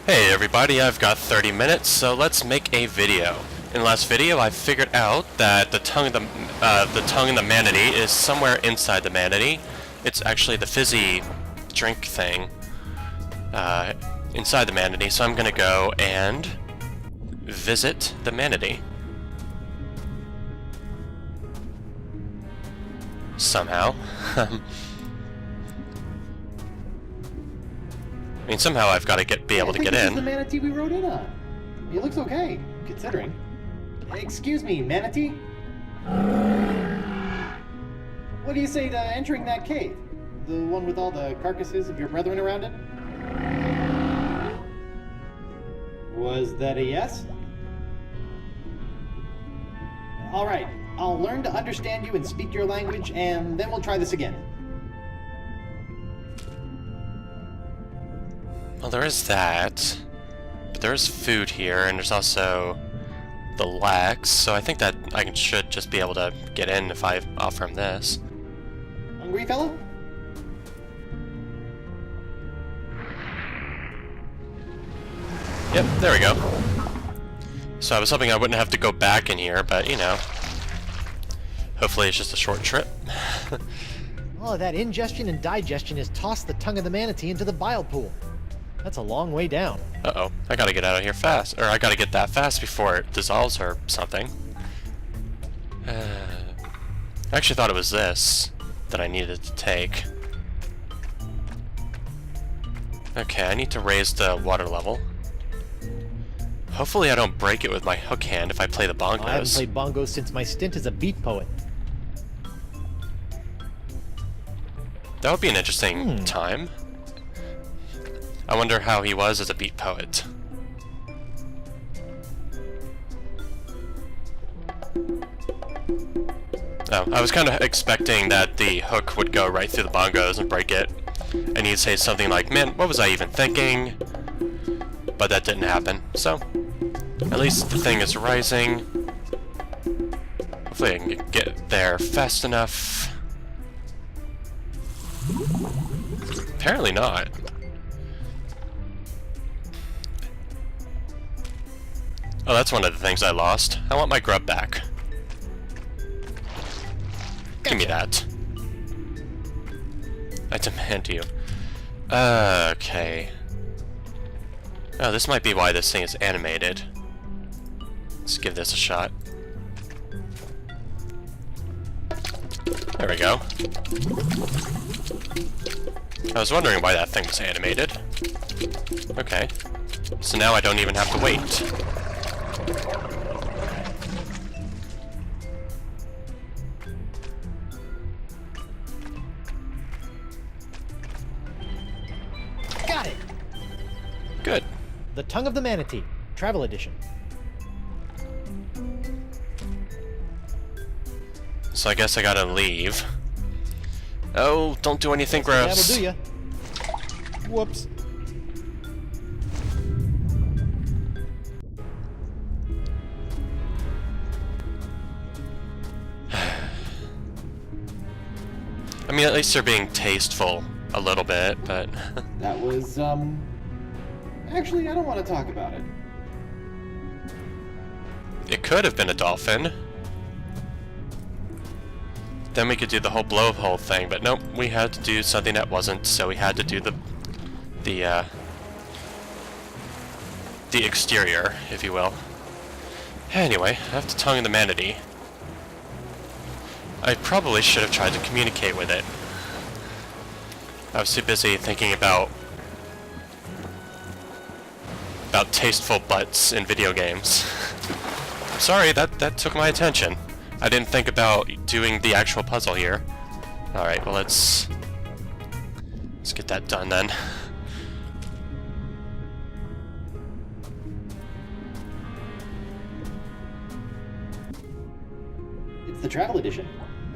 Hey everybody, I've got 30 minutes, so let's make a video. In the last video, I figured out that the tongue of the manatee is somewhere inside the manatee. It's actually the fizzy drink thing inside the manatee, so I'm gonna go and visit the manatee. Somehow. I mean, somehow I've got to be able to get in. This is the manatee we rode in on. It looks okay, considering. Excuse me, manatee? What do you say to entering that cave? The one with all the carcasses of your brethren around it? Was that a yes? Alright, I'll learn to understand you and speak your language, and then we'll try this again. Well, there is that, but there's food here, and there's also the lax, so I think that I should just be able to get in if I offer him this. Hungry, fellow? Yep, there we go. So I was hoping I wouldn't have to go back in here, but, you know, hopefully it's just a short trip. Oh, that ingestion and digestion has tossed the tongue of the manatee into the bile pool. That's a long way down. Uh-oh, I gotta get out of here fast. Or I gotta get that fast before it dissolves or something. I actually thought it was this that I needed to take. Okay, I need to raise the water level. Hopefully I don't break it with my hook hand if I play the bongos. I haven't played bongos since my stint as a beat poet. That would be an interesting time. I wonder how he was as a beat poet. Oh, I was kind of expecting that the hook would go right through the bongos and break it, and he'd say something like, "Man, what was I even thinking?" But that didn't happen, so at least the thing is rising. Hopefully I can get there fast enough. Apparently not. Oh, that's one of the things I lost. I want my grub back. Give me that. I demand you. Okay. Oh, this might be why this thing is animated. Let's give this a shot. There we go. I was wondering why that thing was animated. Okay. So now I don't even have to wait. Got it! Good. The Tongue of the Manatee, Travel Edition. So I guess I gotta leave. Oh, don't do anything gross. That'll do ya. Whoops. I mean, at least they're being tasteful a little bit, but... That was, Actually, I don't want to talk about it. It could have been a dolphin. Then we could do the whole blowhole thing, but nope, we had to do something that wasn't, so we had to do the exterior, if you will. Anyway, I have to tongue in the manatee. I probably should have tried to communicate with it. I was too busy thinking about tasteful butts in video games. Sorry, that took my attention. I didn't think about doing the actual puzzle here. Alright, well let's get that done then. It's the travel edition.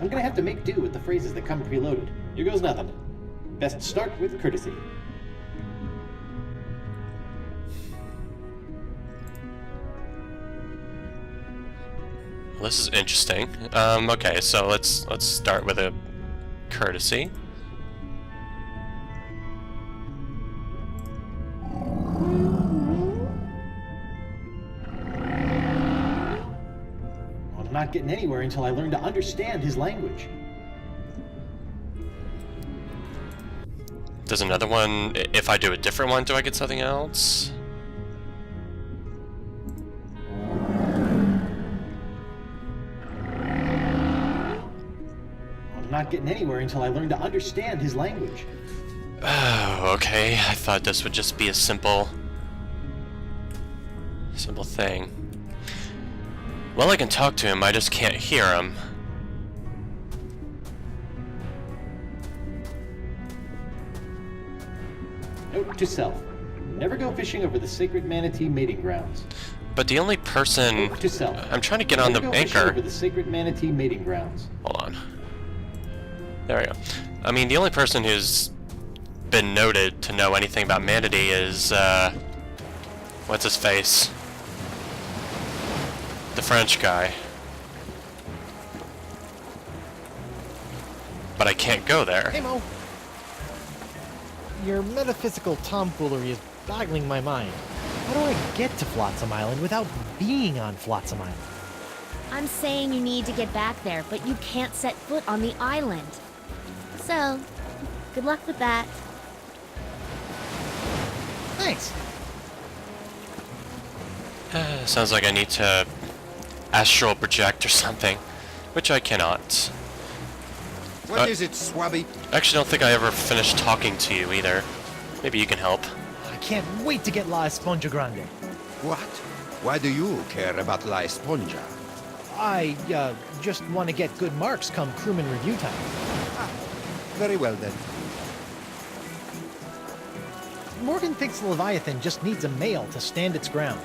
I'm gonna have to make do with the phrases that come preloaded. Here goes nothing. Best start with courtesy. Well, this is interesting. Okay, so let's start with a courtesy. not getting anywhere until I learn to understand his language. Does another one, if I do a different one, do I get something else? I'm not getting anywhere until I learn to understand his language. Oh, okay. I thought this would just be a simple thing. Well, I can talk to him, I just can't hear him. Note to self. Never go fishing over the sacred manatee mating grounds. But the only person... Note to self. I'm trying to get on the Never go fishing anchor. over the sacred manatee mating grounds. Hold on. There we go. I mean, the only person who's been noted to know anything about Manatee is, what's his face? The French guy. But I can't go there. Hey, Mo. Your metaphysical tomfoolery is boggling my mind. How do I get to Flotsam Island without being on Flotsam Island? I'm saying you need to get back there, but you can't set foot on the island. So, good luck with that. Thanks. Sounds like I need to astral project or something, which I cannot. What is it, Swabby? I actually don't think I ever finished talking to you either. Maybe you can help. I can't wait to get La Esponja Grande. What? Why do you care about La Esponja? I, just want to get good marks come crewman review time. Very well then. Morgan thinks Leviathan just needs a male to stand its ground.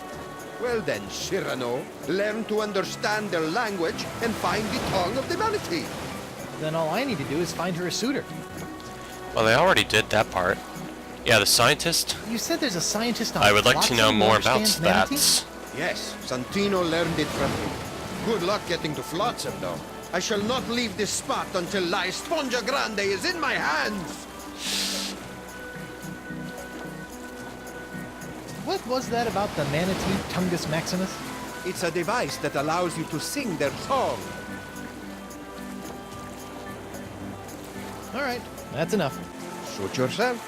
Well then, Cyrano, learn to understand their language and find the tongue of the manatee. Then all I need to do is find her a suitor. Well, they already did that part. Yeah, the scientist? You said there's a scientist on I would like to Flotsam know who more about understands Manatee? Yes, Santino learned it from him. Good luck getting to Flotsam, though. I shall not leave this spot until La Esponja Grande is in my hands. What was that about the Manatee Tungus Maximus? It's a device that allows you to sing their song. All right, that's enough. Suit yourself.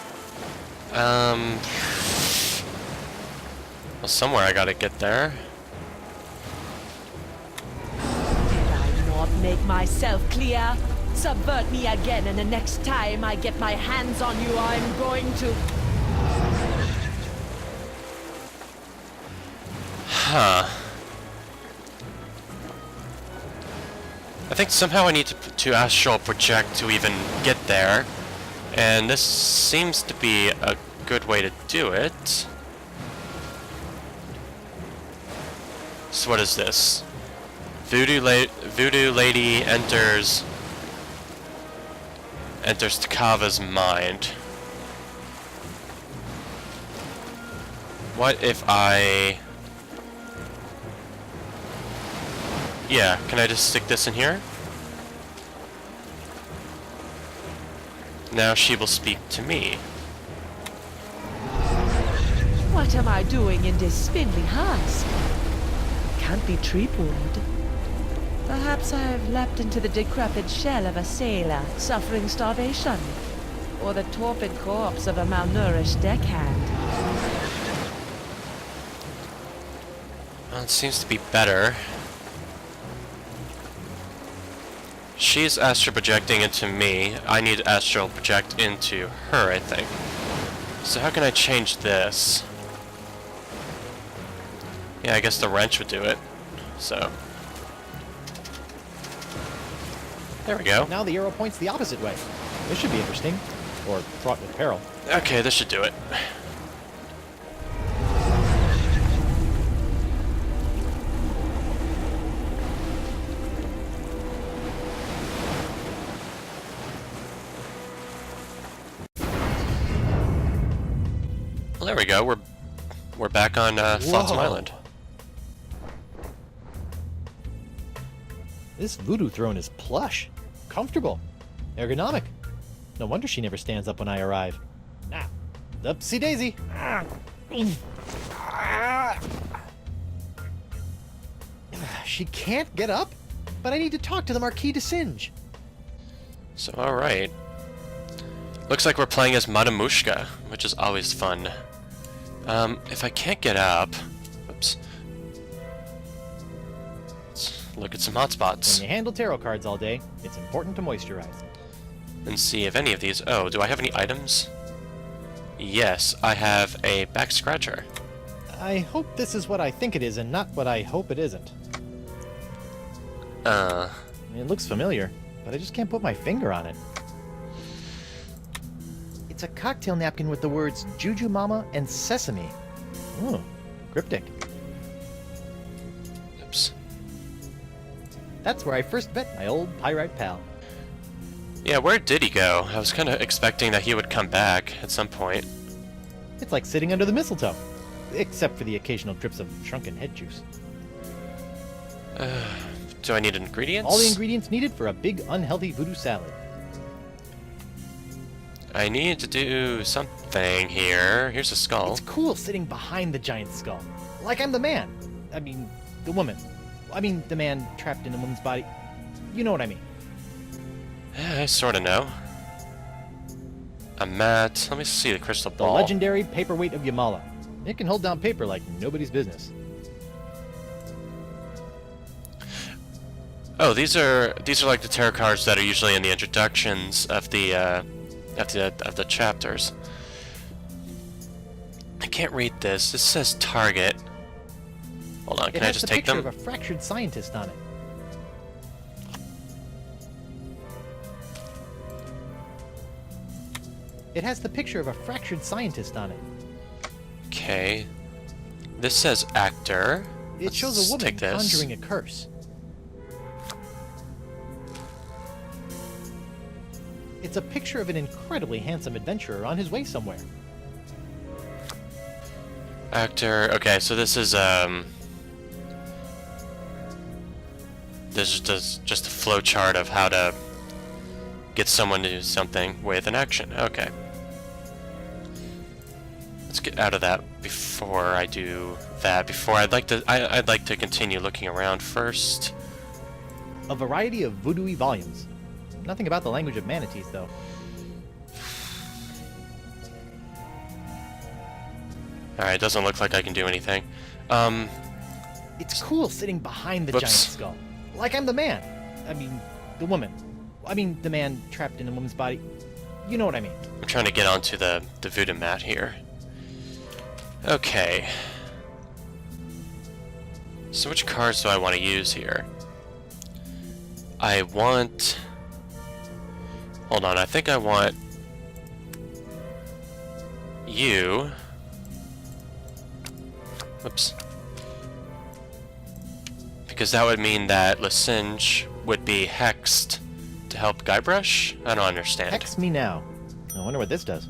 Well, somewhere I gotta get there. Did I not make myself clear? Subvert me again, and the next time I get my hands on you, I'm going to... Huh. I think somehow I need to astral project to even get there. And this seems to be a good way to do it. So what is this? Voodoo lady enters Takava's mind. What if I... Yeah, can I just stick this in here? Now she will speak to me. What am I doing in this spindly husk? Can't be tree-pulled. Perhaps I've leapt into the decrepit shell of a sailor suffering starvation, or the torpid corpse of a malnourished deckhand. Well, it seems to be better. She's astral projecting into me. I need to astral project into her, I think. So how can I change this? Yeah, I guess the wrench would do it. So. There we go. Now the arrow points the opposite way. This should be interesting. Or fraught with peril. Okay, this should do it. Well, there we go. We're back on Flotsam Whoa. Island. This voodoo throne is plush, comfortable, ergonomic. No wonder she never stands up when I arrive. Ah, upsy daisy. She can't get up? But I need to talk to the Marquis de Singe. So, alright. Looks like we're playing as Madame Mushka, which is always fun. If I can't get up... Oops. Let's look at some hotspots. When you handle tarot cards all day, it's important to moisturize. And see if any of these... Oh, do I have any items? Yes, I have a back scratcher. I hope this is what I think it is and not what I hope it isn't. It looks familiar, but I just can't put my finger on it. It's a cocktail napkin with the words Juju Mama and Sesame. Ooh, cryptic. Oops. That's where I first met my old pyrite pal. Yeah, where did he go? I was kind of expecting that he would come back at some point. It's like sitting under the mistletoe, except for the occasional drips of shrunken head juice. Do I need ingredients? All the ingredients needed for a big, unhealthy voodoo salad. I need to do something here. Here's a skull. It's cool sitting behind the giant skull. Like I'm the man. I mean, the woman. I mean, the man trapped in a woman's body. You know what I mean. I sort of know. A mat. Let me see the crystal The ball. legendary paperweight of Yamala. It can hold down paper like nobody's business. Oh, these are like the tarot cards that are usually in the introductions of the chapters. I can't read this. This says target. Hold on, can I just take them? It has the picture of a fractured scientist on it. It has the picture of a fractured scientist on it. Okay. This says actor. It shows a Let's woman take this. conjuring a curse. It's a picture of an incredibly handsome adventurer on his way somewhere. Actor. Okay, so this is just a flow chart of how to get someone to do something with an action. Okay. Let's get out of that before I do that. I'd like to continue looking around first. A variety of voodoo-y volumes. Nothing about the language of manatees, though. Alright, doesn't look like I can do anything. It's cool sitting behind the Whoops. giant skull. Like I'm the man. I mean, the woman. I mean, the man trapped in a woman's body. You know what I mean. I'm trying to get onto the voodoo mat here. Okay. So which cards do I want to use here? I want... Hold on, I think I want... you... Oops. Because that would mean that Lesenge would be hexed to help Guybrush? I don't understand. Hex me now. I wonder what this does.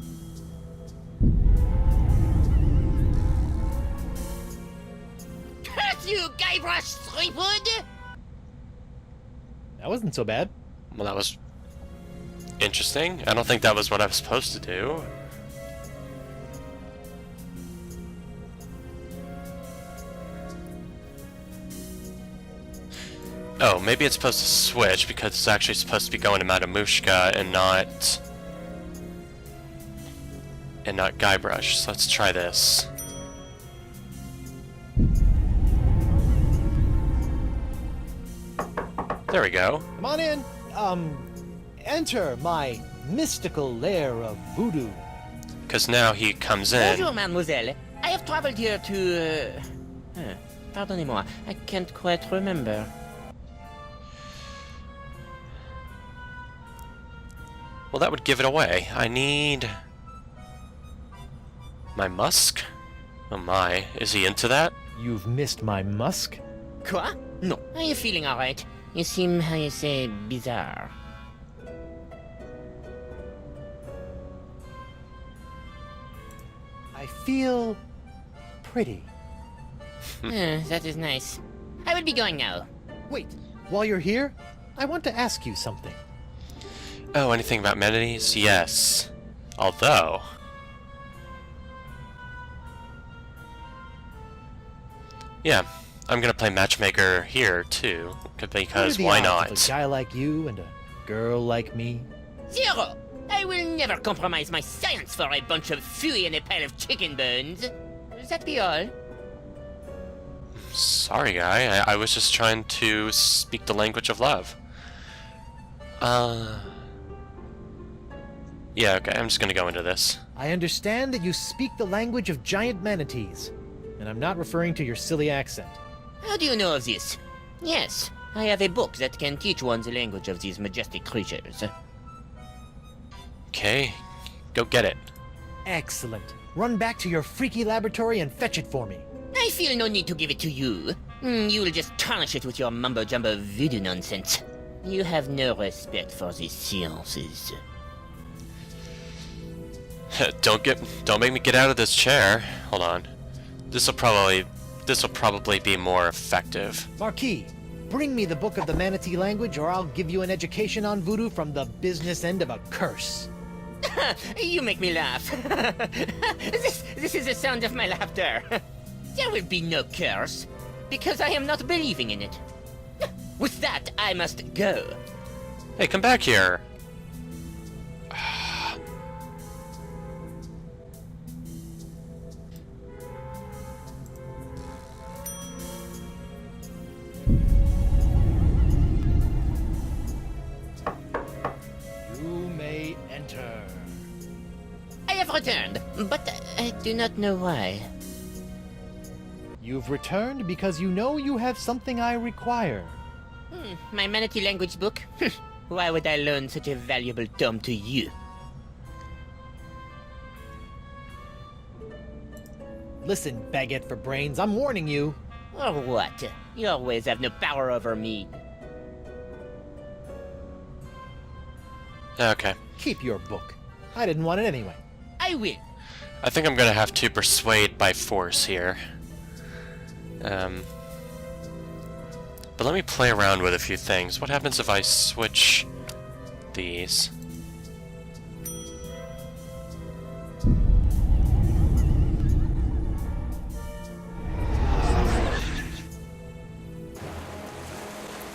Curse you, Guybrush Threepwood! That wasn't so bad. Well, that was interesting. I don't think that was what I was supposed to do. Oh, maybe it's supposed to switch because it's actually supposed to be going to Madame Mushka and not Guybrush. So let's try this. There we go. Come on in. Enter my mystical lair of voodoo. Because now he comes in. Bonjour, mademoiselle. I have traveled here to... Pardonnez-moi, I can't quite remember. Well, that would give it away. I need... my musk? Oh my, is he into that? You've missed my musk? Quoi? No. Are you feeling alright? You seem, how you say, bizarre. I feel pretty. That is nice. I will be going now. Wait, while you're here, I want to ask you something. Oh, anything about Manatees? Yes. Although... yeah, I'm gonna play matchmaker here too, because What are the why odds not? of a guy like you and a girl like me? 0! I will never compromise my science for a bunch of fooey and a pile of chicken bones. Will that be all? Sorry, guy. I was just trying to speak the language of love. Yeah, okay, I'm just gonna go into this. I understand that you speak the language of giant manatees, and I'm not referring to your silly accent. How do you know of this? Yes, I have a book that can teach one the language of these majestic creatures. Okay, go get it. Excellent. Run back to your freaky laboratory and fetch it for me. I feel no need to give it to you. You will just tarnish it with your mumbo-jumbo voodoo nonsense. You have no respect for the sciences. Don't make me get out of this chair. Hold on. This'll probably be more effective. Marquis, bring me the book of the manatee language, or I'll give you an education on voodoo from the business end of a curse. You make me laugh. This is the sound of my laughter. There will be no curse, because I am not believing in it. With that, I must go. Hey, come back here. You may enter. I have returned, but I do not know why. You've returned because you know you have something I require. My manatee language book? Why would I loan such a valuable tome to you? Listen, baguette for brains, I'm warning you. Or what? You always have no power over me. Okay. Keep your book. I didn't want it anyway. I will. I think I'm gonna have to persuade by force here. But let me play around with a few things. What happens if I switch these?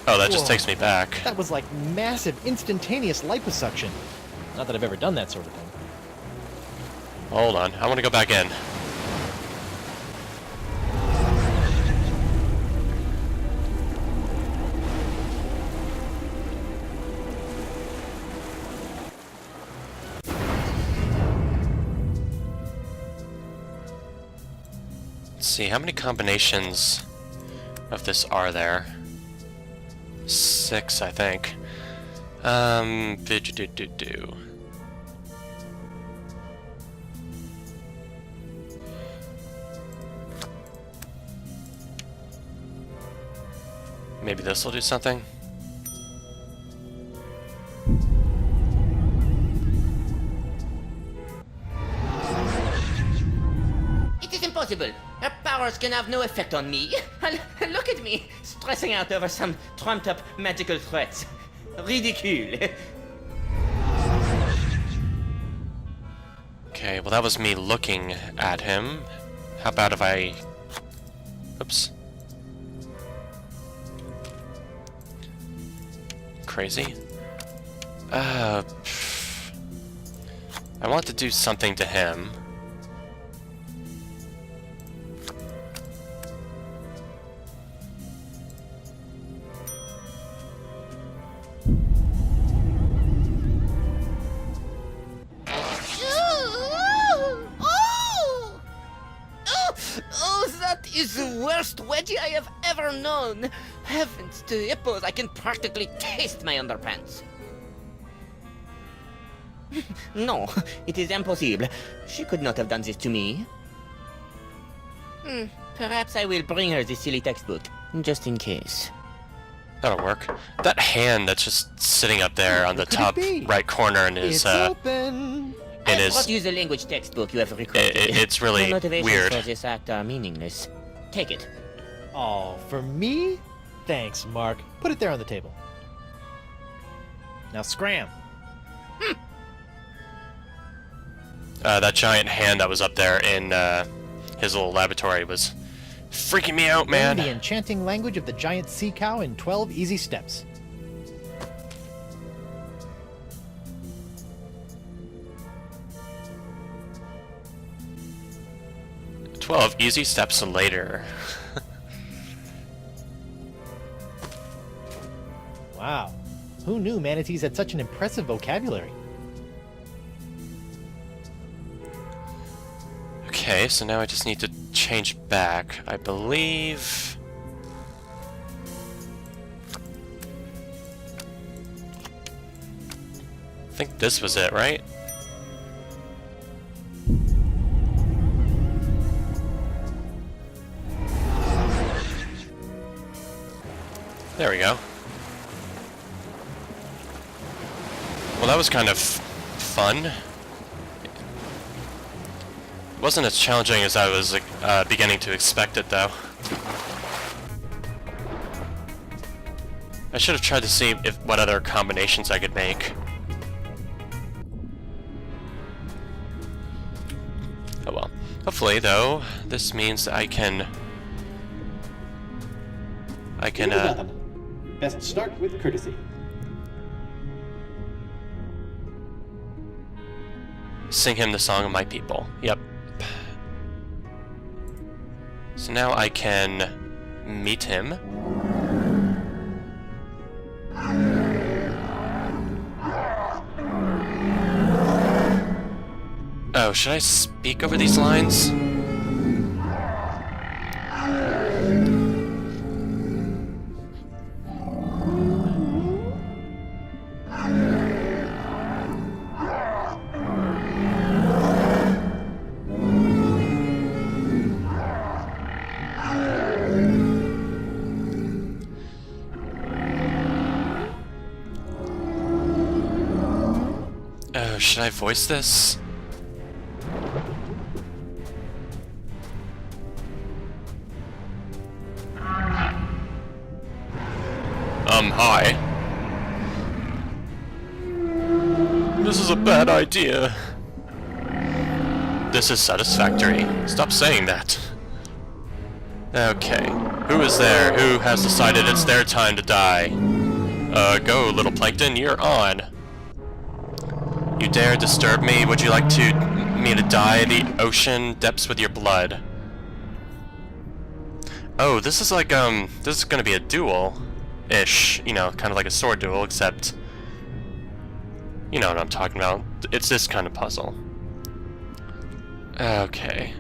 Oh, that just Whoa. takes me back. That was like massive, instantaneous liposuction. Not that I've ever done that sort of thing. Hold on, I want to go back in. Let's see, how many combinations of this are there? 6, I think. Do. Maybe this will do something? It is impossible. Her powers can have no effect on me. Look at me, stressing out over some trumped-up magical threats. Ridicule. Okay, well that was me looking at him. How about if I... Oops. Crazy. I want to do something to him. Oh, that is the worst wedgie I have ever known. Heavens to hippos, I can practically taste my underpants. No, it is impossible. She could not have done this to me. Perhaps I will bring her the silly textbook, just in case. That'll work. That hand that's just sitting up there on the What could it top be? right corner in his, It's open. I in his... brought you the language textbook you have requested. It's really My motivations weird. for this act are meaningless. Take it. Oh, for me? Thanks, Mark. Put it there on the table. Now scram. That giant hand that was up there in his little laboratory was Freaking me out, Learn the man. enchanting language of the giant sea cow in 12 easy steps. "12 easy steps later." Wow. Who knew manatees had such an impressive vocabulary? Okay, so now I just need to change back. I believe... I think this was it, right? There we go. Well, that was kind of fun. It wasn't as challenging as I was beginning to expect it, though. I should have tried to see what other combinations I could make. Oh well. Hopefully, though, this means that I can... Nothing. Best start with courtesy. Sing him the song of my people. Yep. So now I can meet him. Oh, should I speak over these lines? Oh, should I voice this? Hi. This is a bad idea. This is satisfactory. Stop saying that. Okay. Who is there? Who has decided it's their time to die? Go, little plankton, you're on. You dare disturb me? Would you like me to dye the ocean depths with your blood? Oh, this is like, this is gonna be a duel-ish, you know, kind of like a sword duel, except... You know what I'm talking about. It's this kind of puzzle. Okay.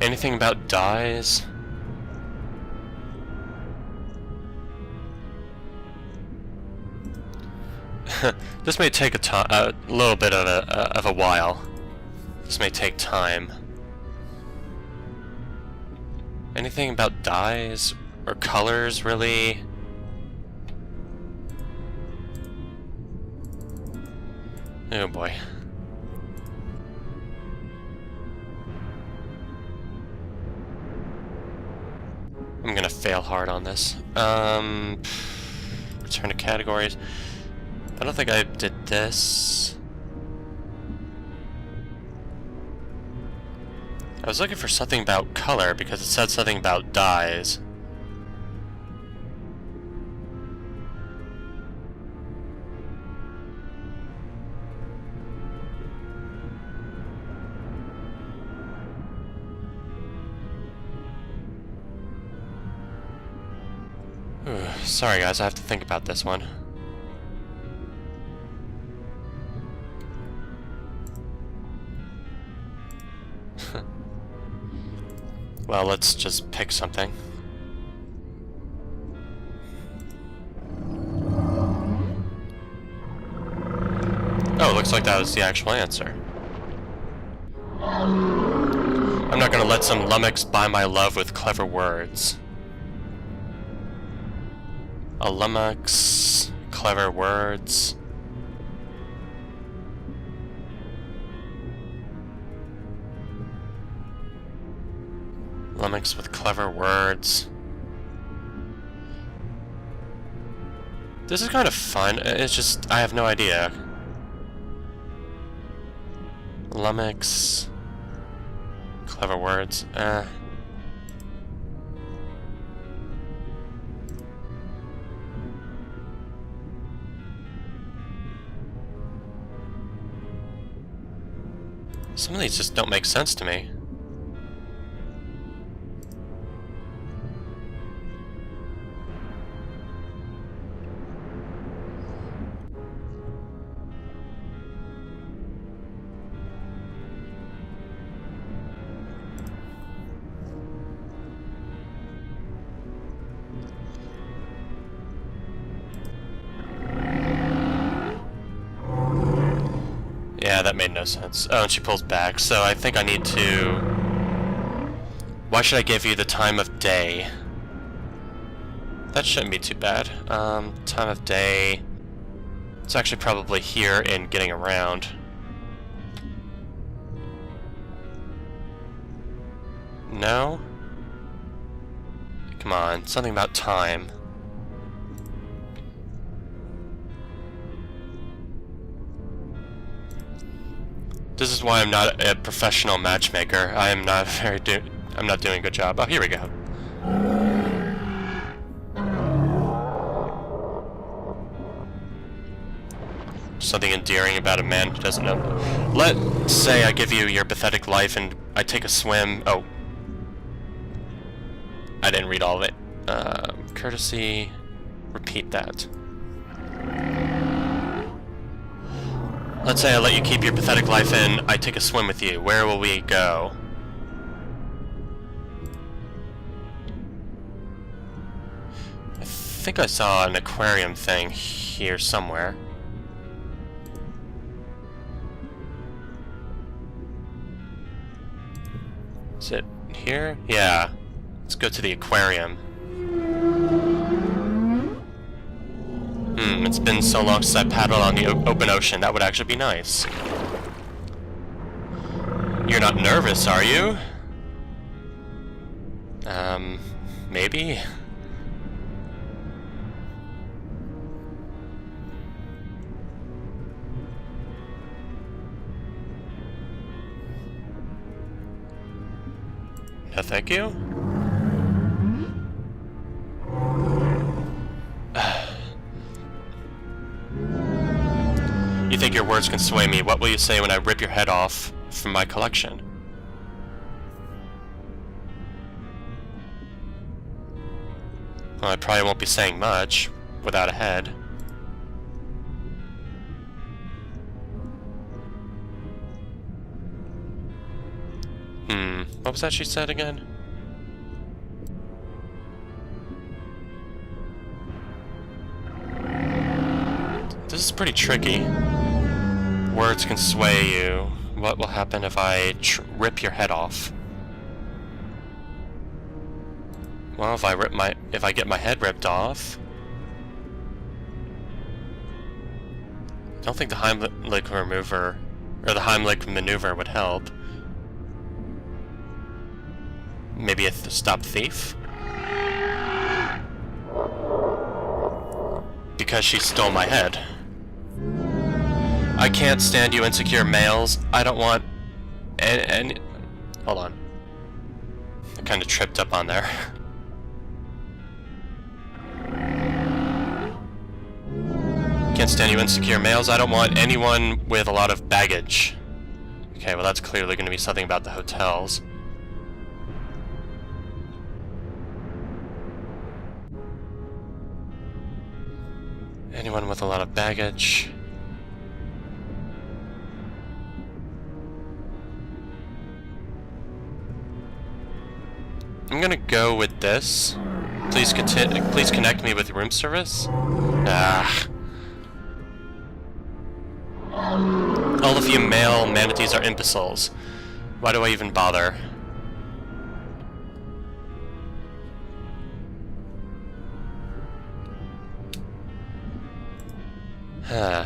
Anything about dyes? This may take a little bit of a while. This may take time. Anything about dyes or colors, really? Oh boy. I'm gonna fail hard on this. Return to categories. I don't think I did this. I was looking for something about color because it said something about dyes. Sorry guys, I have to think about this one. Well, let's just pick something. Oh, looks like that was the actual answer. I'm not gonna let some lummox buy my love with clever words. A lummox, clever words. Lummox with clever words. This is kind of fun. It's just, I have no idea. Lummox. Clever words. Some of these just don't make sense to me. Yeah, that made no sense. Oh, and she pulls back, so I think I need to... Why should I give you the time of day? That shouldn't be too bad. Time of day... It's actually probably here in getting around. No? Come on, something about time. This is why I'm not a professional matchmaker. I am not I'm not doing a good job. Oh, here we go. Something endearing about a man who doesn't know. Let's say I give you your pathetic life and I take a swim. Oh. I didn't read all of it. Courtesy. Repeat that. Let's say I let you keep your pathetic life and I take a swim with you. Where will we go? I think I saw an aquarium thing here somewhere. Is it here? Yeah. Let's go to the aquarium. It's been so long since I paddled on the open ocean. That would actually be nice. You're not nervous, are you? Maybe? No, thank you. You think your words can sway me? What will you say when I rip your head off from my collection? Well, I probably won't be saying much without a head. What was that she said again? This is pretty tricky. Words can sway you. What will happen if I rip your head off? Well, if I get my head ripped off, I don't think the Heimlich remover or the Heimlich maneuver would help. Maybe a stop thief? Because she stole my head. I can't stand you insecure males. I don't want any... Hold on. I kind of tripped up on there. Can't stand you insecure males. I don't want anyone with a lot of baggage. Okay, well that's clearly going to be something about the hotels. Anyone with a lot of baggage. I'm gonna go with this. Please connect me with room service. Ah. All of you male manatees are imbeciles. Why do I even bother? Huh.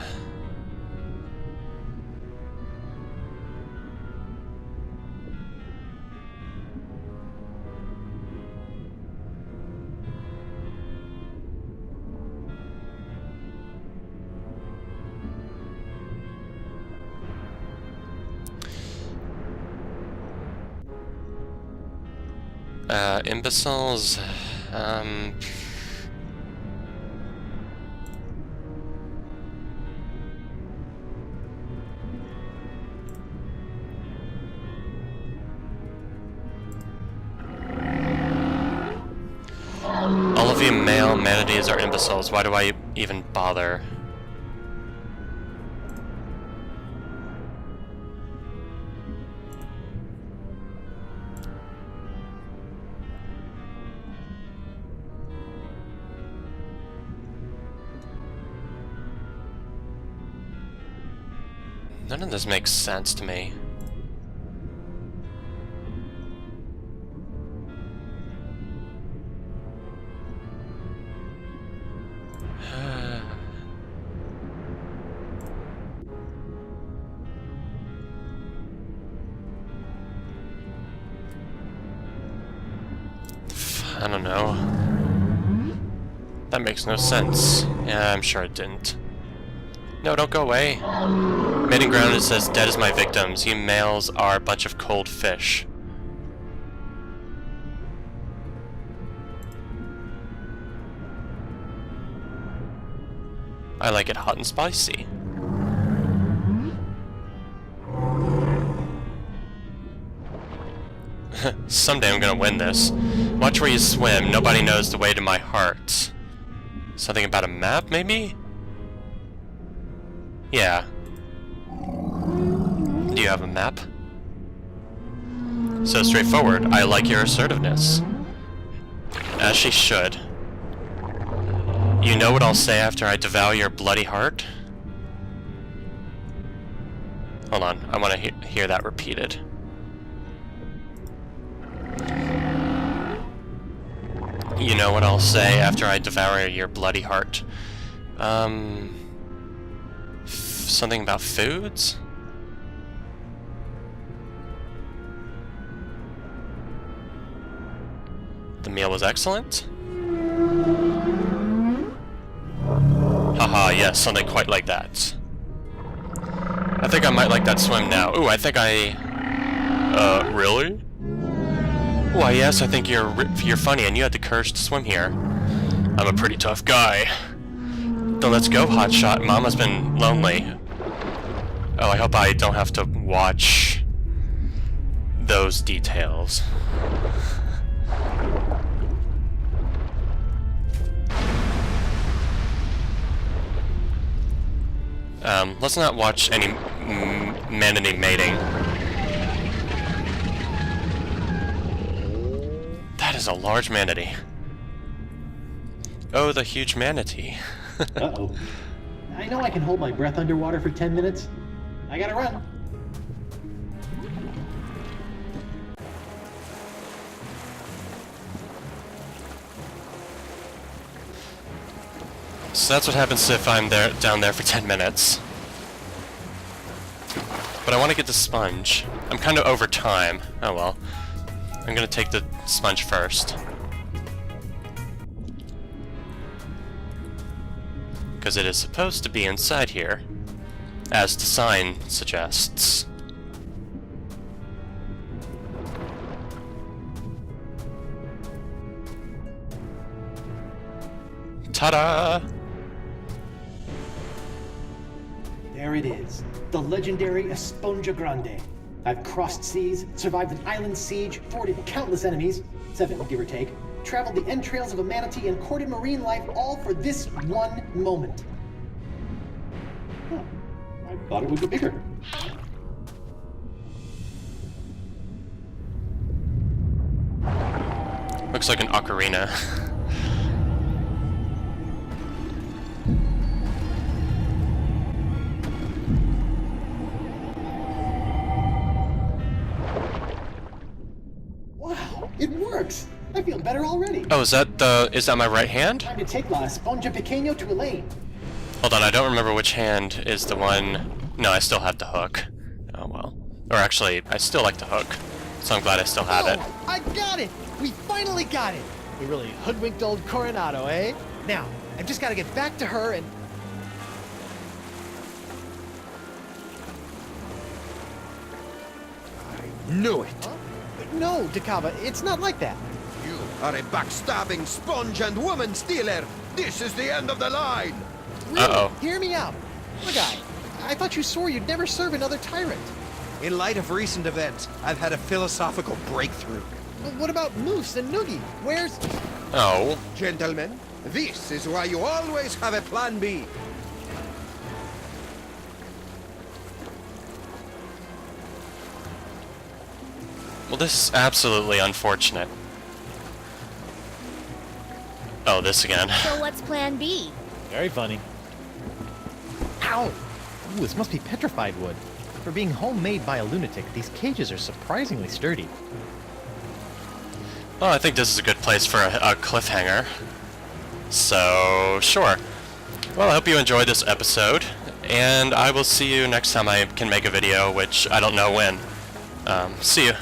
Imbeciles. All of you male manatees are imbeciles. Why do I even bother? None of this makes sense to me. I don't know. That makes no sense. Yeah, I'm sure it didn't. No, don't go away. Mating ground, it says, dead as my victims. You males are a bunch of cold fish. I like it hot and spicy. Someday I'm gonna win this. Watch where you swim. Nobody knows the way to my heart. Something about a map, maybe? Yeah. Do you have a map? So straightforward. I like your assertiveness. As she should. You know what I'll say after I devour your bloody heart? Hold on, I want to hear that repeated. You know what I'll say after I devour your bloody heart? Something about foods? The meal was excellent? Haha, yes, something quite like that. I think I might like that swim now. Ooh, I think really? Why, yes, I think you're funny and you had the courage to swim here. I'm a pretty tough guy. Then let's go, hotshot. Mama's been lonely. Oh, I hope I don't have to watch those details. Let's not watch any manatee mating. That is a large manatee. Oh, the huge manatee. Uh-oh. I know I can hold my breath underwater for 10 minutes. I gotta run. So that's what happens if I'm down there for 10 minutes. But I want to get the sponge. I'm kind of over time. Oh well. I'm gonna take the sponge first. Because it is supposed to be inside here, as the sign suggests. Ta-da! There it is. The legendary Esponja Grande. I've crossed seas, survived an island siege, thwarted countless enemies, 7 give or take, traveled the entrails of a manatee and courted marine life, all for this one moment. Huh. I thought it would be bigger. Looks like an ocarina. Wow, it works! I feel better already. Oh, is that my right hand? Time to take La Esponja Pequeño to Elaine. Hold on, I don't remember which hand is the one... No, I still have the hook. Oh well. Or actually, I still like the hook. So I'm glad I still have it. I got it! We finally got it! We really hoodwinked old Coronado, eh? Now, I've just got to get back to her and... Knew it. Huh? No, Dakava, it's not like that. are a backstabbing sponge and woman stealer. This is the end of the line. Really? Uh-oh. Hear me out. Look, I thought you swore you'd never serve another tyrant. In light of recent events, I've had a philosophical breakthrough. Well, what about Moose and Noogie? Where's... Oh. Gentlemen, this is why you always have a plan B. Well, this is absolutely unfortunate. Oh, this again. So what's plan B? Very funny. Ow! Ooh, this must be petrified wood. For being homemade by a lunatic, these cages are surprisingly sturdy. Well, I think this is a good place for a cliffhanger. So, sure. Well, I hope you enjoyed this episode, and I will see you next time I can make a video, which I don't know when. See you.